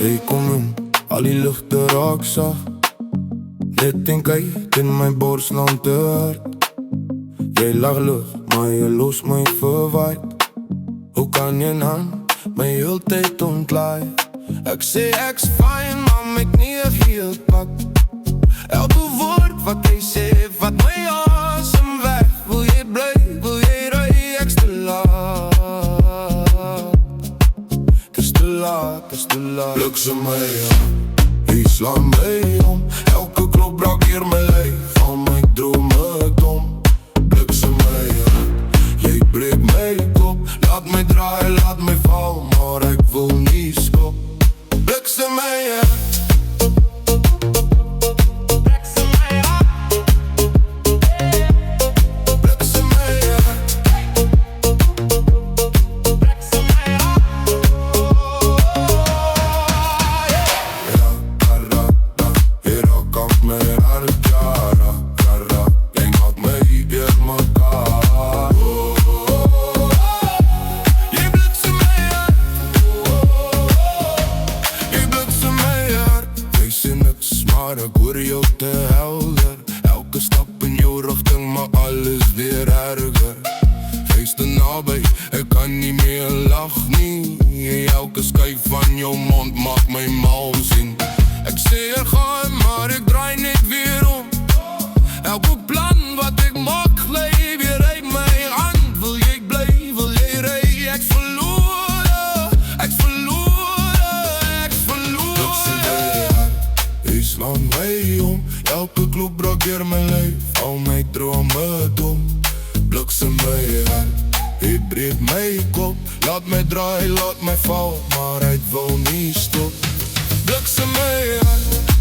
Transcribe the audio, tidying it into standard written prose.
Jy kom in, al die luchte raak sag. Net en kyk in my borsland te hard. Jy lag lucht, maar jy los my verwaard. Hoe kan jy dan my heel tyd ontlaai? Ek sê ek's fine, maar ek nie heel pak. Elke woord wat jy sê, vat my asem weg. Wil jy bly, wil jy ry, ek's te laat. Dis te laat, dis te laat. Bliksem my aan, jy slaan my om. Elke klop brak hier my lyf, al my drome dom. Bliksem my aan, jy breek my kop. Laat my draai, laat my val, maar ek wil nie skop. Bliksem my aan. Maar ek hoor jou te helder. Elke stap in jou richting, maar alles weer erger. Wees te naby, ek kan nie meer lach nie. Elke skuif van jou mond maak my mal sien. Ek sê er gaan, maar ek draai net weer om. Elke plan wat ek maak, glij weer uit my hand. Wil jy bly, wil jy ry, ek's verloor. Ek's verloor, ek's verloor. Jy slaan my om, elke klop brak hier my lyf, al my drome dom. Bliksem my hart, jy breek my kop. Laat my draai, laat my val, maar hy wil nie stop. Bliksem my hart.